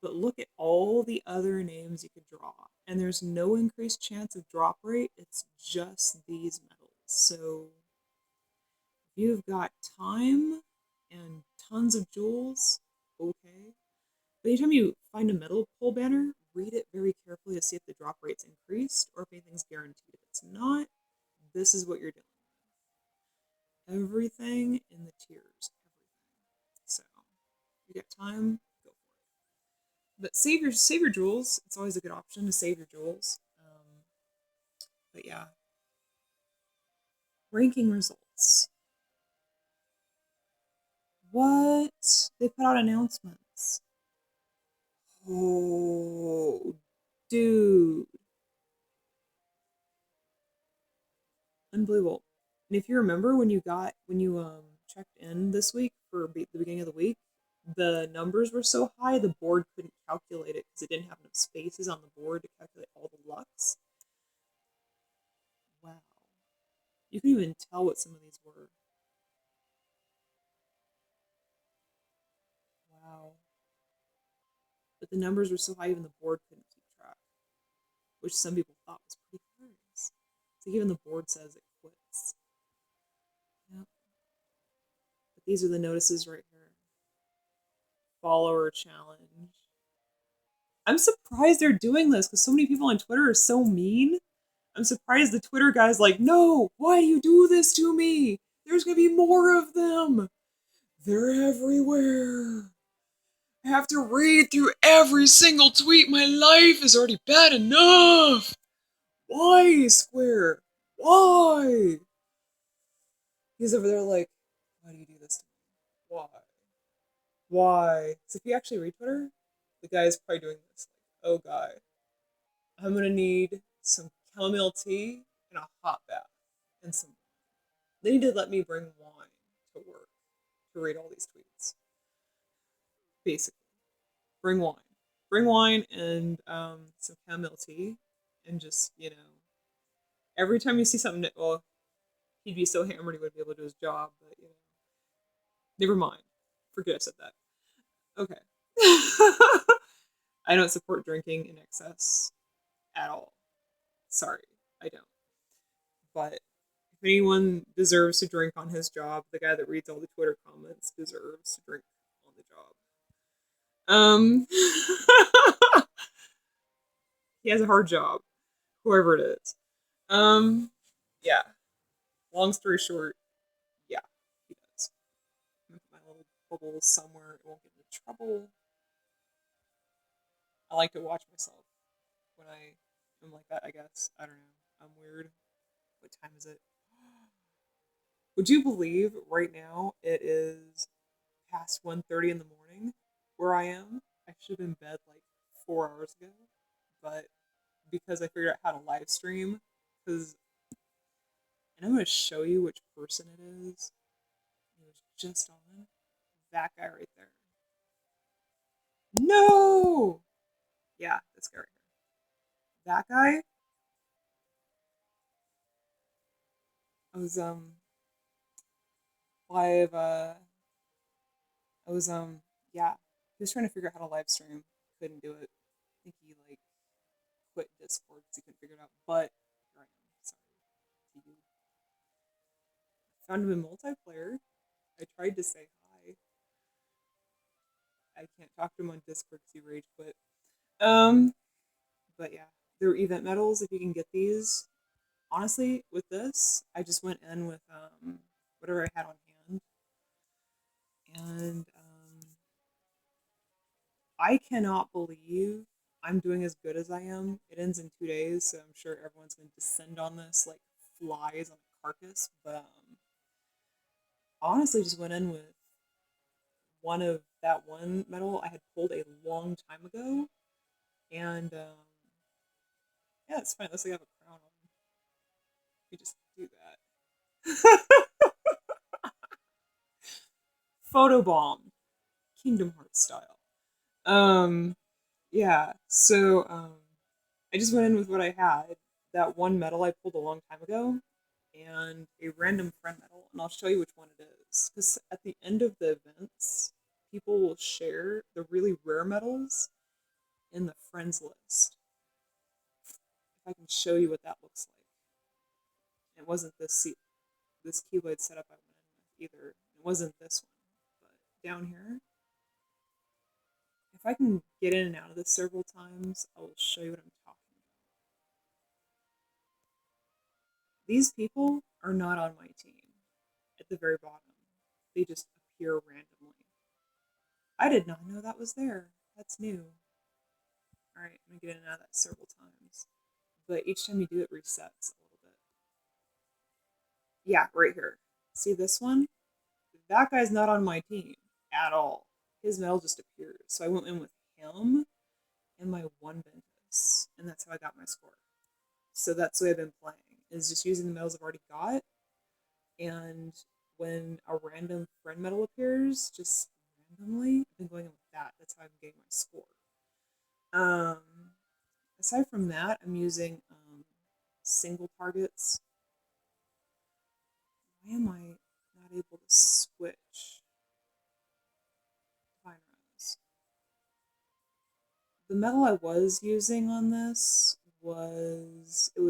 But look at all the other names you could draw. And there's no increased chance of drop rate. It's just these medals. So if you've got time and tons of jewels, okay. But anytime you find a medal pull banner, read it very carefully to see if the drop rate's increased or if anything's guaranteed. If it's not, this is what you're dealing with. Everything in the tiers. Everything. So if you got time, go for it. But save your jewels. It's always a good option to save your jewels. But yeah. Ranking results. What? They put out announcements. Oh, dude. Unbelievable. And if you remember when you checked in this week for the beginning of the week, the numbers were so high the board couldn't calculate it because it didn't have enough spaces on the board to calculate all the lux. Wow. You can even tell what some of these were. Wow. But the numbers were so high even the board couldn't keep track, which some people thought was pretty hilarious. So even the board says it quits. Yep. But these are the notices right here. Follower challenge. I'm surprised they're doing this because so many people on Twitter are so mean. I'm surprised the Twitter guy's like, no, why do you do this to me? There's gonna be more of them. They're everywhere. I have to read through every single tweet. My life is already bad enough. Why, Square? Why? He's over there like, why do you do this to me? Why? Why? So if you actually read Twitter, the guy is probably doing this. Like, oh, guy, I'm gonna need some chamomile tea and a hot bath and some. They need to let me bring wine to work to read all these tweets. Basically, bring wine and some chamomile tea, and just every time you see something, well, he'd be so hammered he wouldn't be able to do his job. But never mind. Forget I said that. Okay. I don't support drinking in excess at all. Sorry, I don't. But if anyone deserves to drink on his job, the guy that reads all the Twitter comments deserves to drink on the job. He has a hard job, whoever it is. Yeah. Long story short, yeah, he does. I'm gonna put my little bubbles somewhere it won't get into trouble. I like to watch myself when I am like that, I guess. I don't know. I'm weird. What time is it? Would you believe right now it is past 1:30 in the morning where I am? I should have been in bed like 4 hours ago, but because I figured out how to live stream, because and I'm going to show you which person it is. It was just on that guy right there. No, yeah, this guy right here. That guy. I was live I was yeah, he was trying to figure out how to live stream, couldn't do it. I think he like quit Discord because he couldn't figure it out. But here I am. Sorry. TV. Found him in multiplayer. I tried to say hi. I can't talk to him on Discord because he rage quit. Um, but yeah, they're event medals if you can get these. Honestly, with this, I just went in with whatever I had on hand, and I cannot believe I'm doing as good as I am. It ends in 2 days, so I'm sure everyone's going to descend on this like flies on a carcass. But honestly, just went in with one of that one medal I had pulled a long time ago, and yeah, it's fine. Unless I have a crown on, we just do that. Photobomb, Kingdom Hearts style. Um, yeah. So I just went in with what I had. That one medal I pulled a long time ago, and a random friend medal, and I'll show you which one it is. Because at the end of the events, people will share the really rare medals in the friends list. If I can show you what that looks like. It wasn't this Keyblade setup I went in with either. It wasn't this one, but down here, if I can get in and out of this several times, I will show you what I'm talking about. These people are not on my team at the very bottom. They just appear randomly. I did not know that was there. That's new. Alright, I'm gonna get in and out of that several times. But each time you do it resets a little bit. Yeah, right here. See this one? That guy's not on my team at all. His medal just appears. So I went in with him and my one Ventus. And that's how I got my score. So that's the way I've been playing. Is just using the medals I've already got. And when a random friend medal appears, just randomly, I've been going in with that. That's how I'm getting my score. Um, Aside from that, I'm using single targets. Why am I not able to switch? Fine Rose. The metal I was using on this was I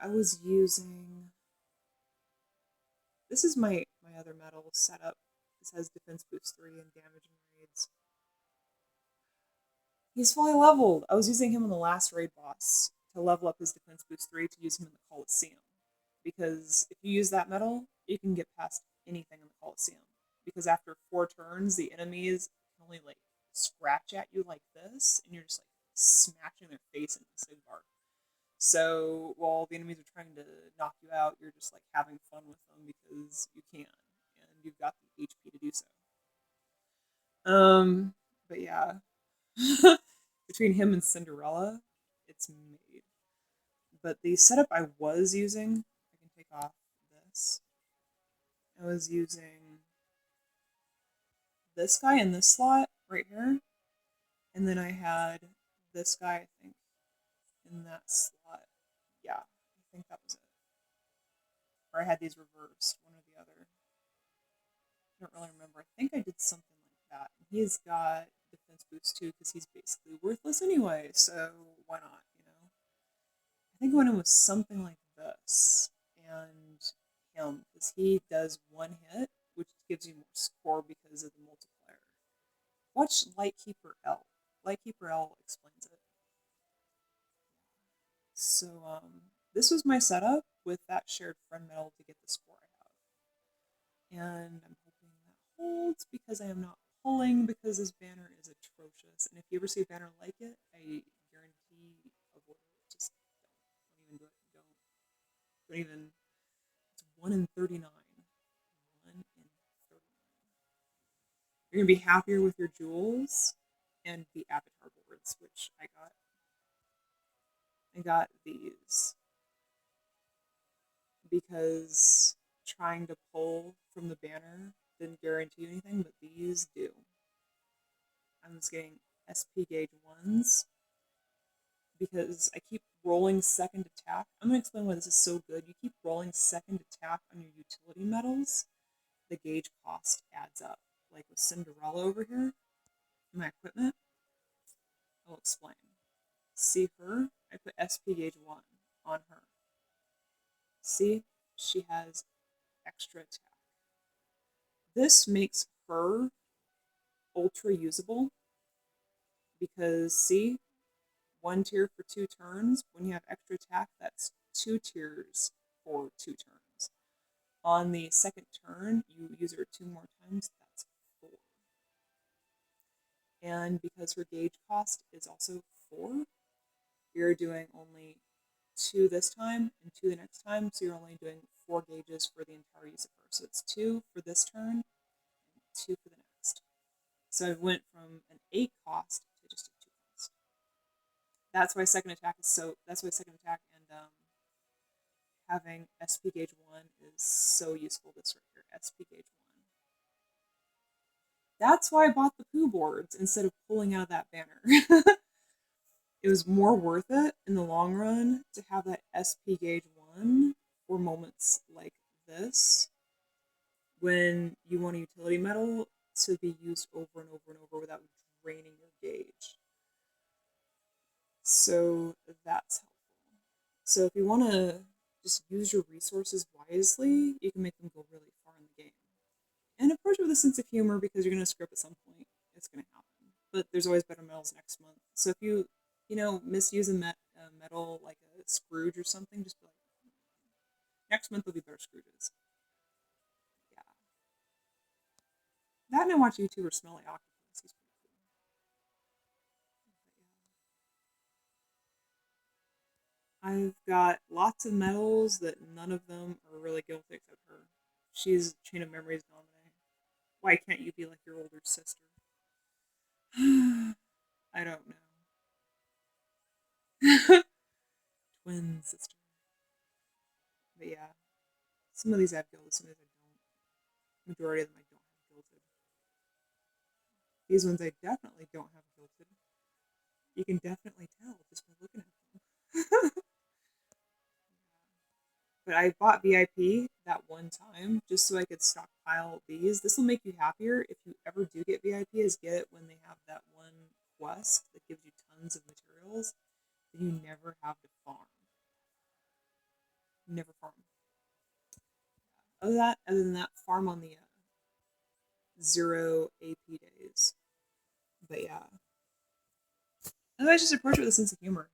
was using this is my other metal setup. This has defense boost 3 and damage and raids. He's fully leveled. I was using him on the last raid boss to level up his defense boost 3 to use him in the Coliseum. Because if you use that metal, you can get past anything in the Coliseum. Because after 4 turns, the enemies can only like scratch at you like this, and you're just like smashing their face into the Sigvar. So while the enemies are trying to knock you out, you're just like having fun with them because you can, and you've got the HP to do so. But yeah, between him and Cinderella, it's made. But the setup I was using, I can take off this. I was using this guy in this slot right here, and then I had this guy, I think, in that slot. Yeah, I think that was it. Or I had these reversed, one or the other. I don't really remember. I think I did something like that. He's got defense boost too, because he's basically worthless anyway, so why not, you know? I think I went in with something like this, and him, because he does one hit, which gives you more score because of the multiplier. Watch Lightkeeper L. Lightkeeper L explains it. So, this was my setup with that shared friend medal to get the score I have. And I'm hoping that holds because I am not pulling because this banner is atrocious. And if you ever see a banner like it, I guarantee avoid it. Just don't even do it. Don't even. It's 1 in 39. 1 in 39. You're gonna be happier with your jewels and the avatar boards, which I got. I got these because trying to pull from the banner didn't guarantee anything, but these do. I'm just getting SP gauge 1s because I keep rolling second attack. I'm going to explain why this is so good. You keep rolling second attack on your utility medals, the gauge cost adds up. Like with Cinderella over here, in my equipment, I'll explain. See her? I put SP gauge 1 on her. See? She has extra attack. This makes her ultra usable because, see? 1 tier for 2 turns. When you have extra attack, that's 2 tiers for 2 turns. On the second turn, you use her 2 more times, that's 4. And because her gauge cost is also 4, you're doing only 2 this time and 2 the next time, so you're only doing 4 gauges for the entire use of her. So it's 2 for this turn and 2 for the next. So I went from an 8 cost to just a 2 cost. That's why second attack and having SP gauge 1 is so useful. This right here, SP gauge 1. That's why I bought the poo boards instead of pulling out of that banner. It was more worth it in the long run to have that SP gauge 1 for moments like this when you want a utility medal to be used over and over and over without draining your gauge. So that's helpful. So if you want to just use your resources wisely, you can make them go really far in the game. And approach it with a sense of humor because you're going to script at some point. It's going to happen. But there's always better medals next month. So if you misuse a medal like a Scrooge or something, just be like, next month will be better Scrooges. Yeah. That and I watch YouTuber Smelly Octopus. He's pretty cool. But yeah. I've got lots of medals that none of them are really guilty except her. She's Chain of Memories nominee. Why can't you be like your older sister? I don't know. Twin sister. But yeah, some of these I have gilded, some of these I don't. Majority of them I don't have gilded. These ones I definitely don't have gilded. You can definitely tell just by looking at them. But I bought VIP that one time just so I could stockpile these. This will make you happier if you ever do get VIP. Is get it when they have that one quest that gives you tons of materials that you never have to farm. You never farm. Other than that, farm on the 0 AP days. But yeah, otherwise just approach it with a sense of humor.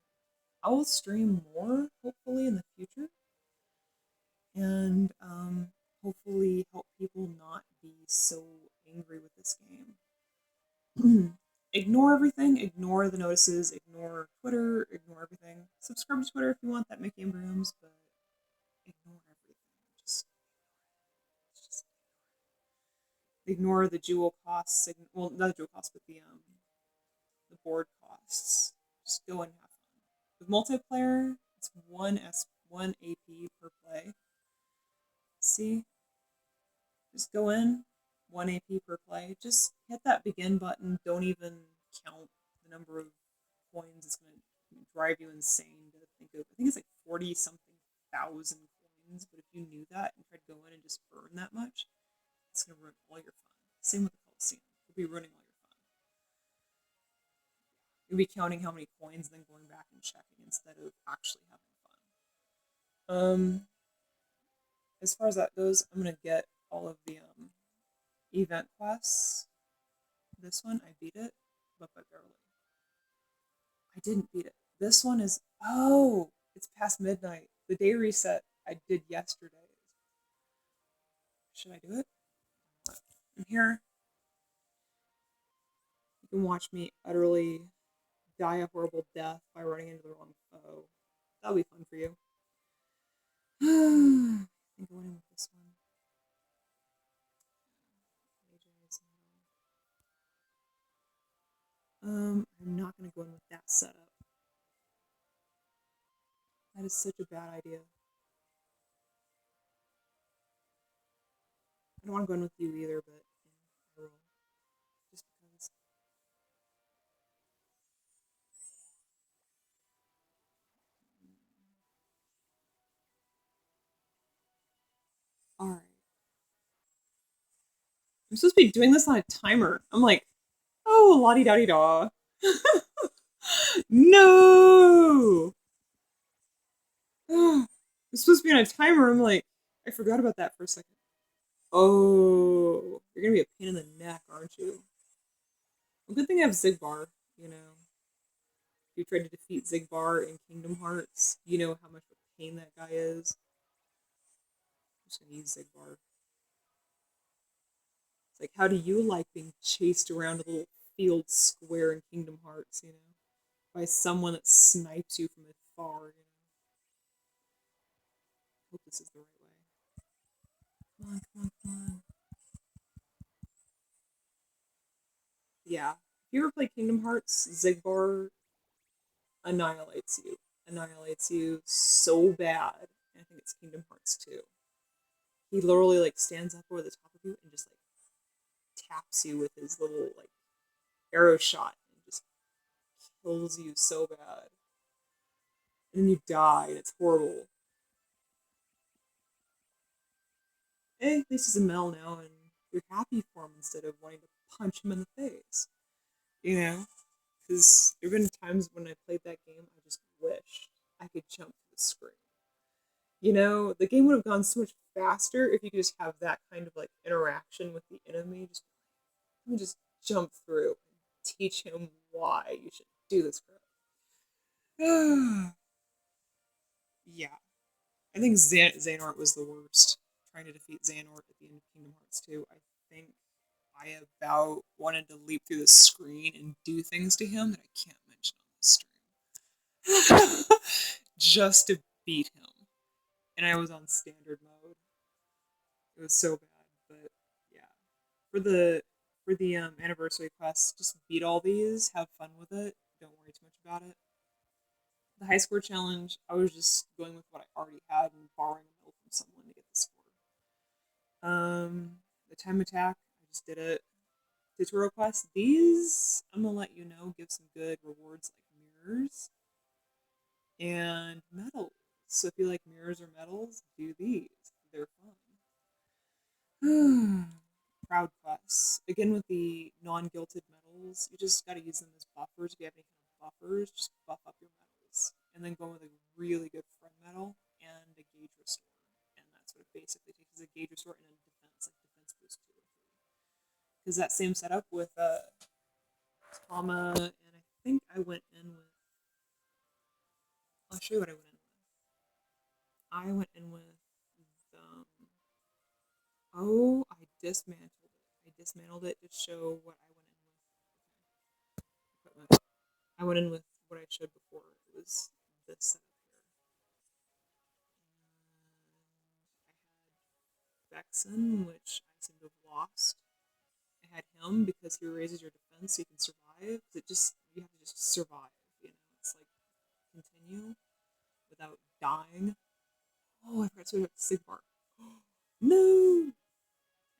I will stream more hopefully in the future, and hopefully help people not be so angry with this game. Ignore everything, ignore the notices, ignore Twitter, ignore everything. Subscribe to Twitter if you want that Mickey and Brooms, but ignore everything. Just ignore the jewel costs. Well, not the jewel costs, but the board costs. Just go and have fun. With multiplayer, it's one AP per play. See, just go in, 1 AP per play. Just hit that begin button. Don't even count the number of coins. It's going to drive you insane to think of. I think it's like 40 something thousand coins. But if you knew that and tried to go in and just burn that much, it's going to ruin all your fun. Same with the Coliseum. You'll be ruining all your fun. You'll be counting how many coins and then going back and checking instead of actually having fun. As far as that goes, I'm gonna get all of the event quests. This one I beat it, but barely. I didn't beat it. This one is it's past midnight. The day reset I did yesterday. Should I do it? I'm here. You can watch me utterly die a horrible death by running into the wrong foe. That'll be fun for you. I think I went in with this one. I'm not gonna go in with that setup. That is such a bad idea. I don't want to go in with you either, but I will. Just because. Alright. I'm supposed to be doing this on a timer. I'm like, oh, la di da di da. No! I'm supposed to be on a timer. I'm like, I forgot about that for a second. Oh, you're gonna be a pain in the neck, aren't you? Well, good thing I have Zigbar, you know. If you tried to defeat Zigbar in Kingdom Hearts, you know how much of a pain that guy is. I'm just gonna use Zigbar. It's like, how do you like being chased around a little field square in Kingdom Hearts, you know? By someone that snipes you from afar, you know? Hope this is the right way. Come on, come on, come on. Yeah. If you ever play Kingdom Hearts, Zigbar annihilates you. Annihilates you so bad. And I think it's Kingdom Hearts 2. He literally like stands up over the top of you and just like taps you with his little like arrow shot and just kills you so bad. And then you die, and it's horrible. Hey, at least he's a male now, and you're happy for him instead of wanting to punch him in the face. You know? Because there have been times when I played that game, I just wished I could jump to the screen. You know, the game would have gone so much faster if you could just have that kind of like interaction with the enemy. Just let me just jump through and teach him why you should do this crap. Yeah, I think Xehanort was the worst. Trying to defeat Xehanort at the end of Kingdom Hearts 2, I think I about wanted to leap through the screen and do things to him that I can't mention on the stream. Just to beat him. And I was on standard mode. It was so bad, but yeah. For the anniversary quest, just beat all these, have fun with it. Don't worry too much about it. The high score challenge, I was just going with what I already had and borrowing a medal from someone to get the score. The time attack, I just did it. Tutorial quests, these I'm gonna let you know give some good rewards like mirrors and medals. So if you like mirrors or medals, do these. They're fun. Proud quests. Again with the non-gilted medals, you just gotta use them as buffers. If you have any kind of buffers, just buff up your medals. And then go with a really good friend medal and a gauge restore. And that's what it basically takes is a gauge restore and a defense, like defense boost 2 or 3. Because that same setup with Tama, and I think I went in with. I'll show you what I went in with. I went in with. Um, oh, I dismantled it. I dismantled it to show what I went in with. Equipment. I went in with what I showed before. It was this setup here. And I had Vexen, which I seem to have lost. I had him because he raises your defense so you can survive. It just you have to just survive. You know, it's like continue without dying. Oh, I forgot to switch up to Sigmar. No!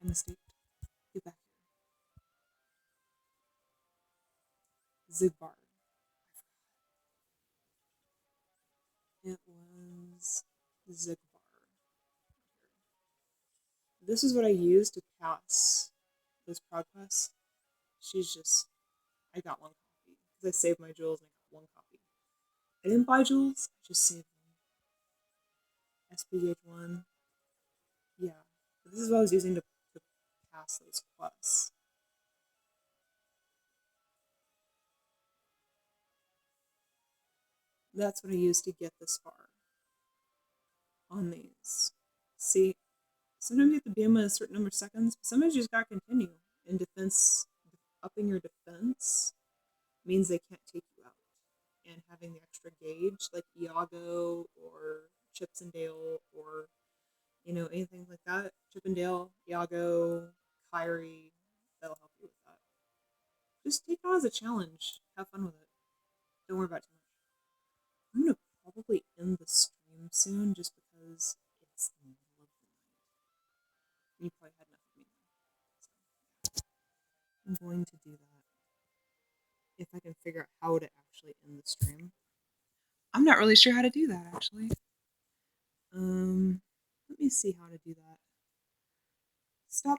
I mistaked. Get back here. Zigbar. It was Zigbar. This is what I used to pass those progress. She's just. I got one copy. Because I saved my jewels and I got one copy. I didn't buy jewels, I just saved them. SPH1. Yeah. This is what I was using to pass those quests. That's what I used to get this far on these. See, sometimes you have to be them in a certain number of seconds, but sometimes you just gotta continue. In defense, upping your defense means they can't take you out. And having the extra gauge, like Iago or Chippendale or anything like that. Chippendale, Iago, Kyrie, that'll help you with that. Just take that as a challenge. Have fun with it. Don't worry about it too much. I'm gonna probably end the stream soon just because it's the middle of the night. You probably had enough of me now. So I'm going to do that. If I can figure out how to actually end the stream. I'm not really sure how to do that actually. Let me see how to do that.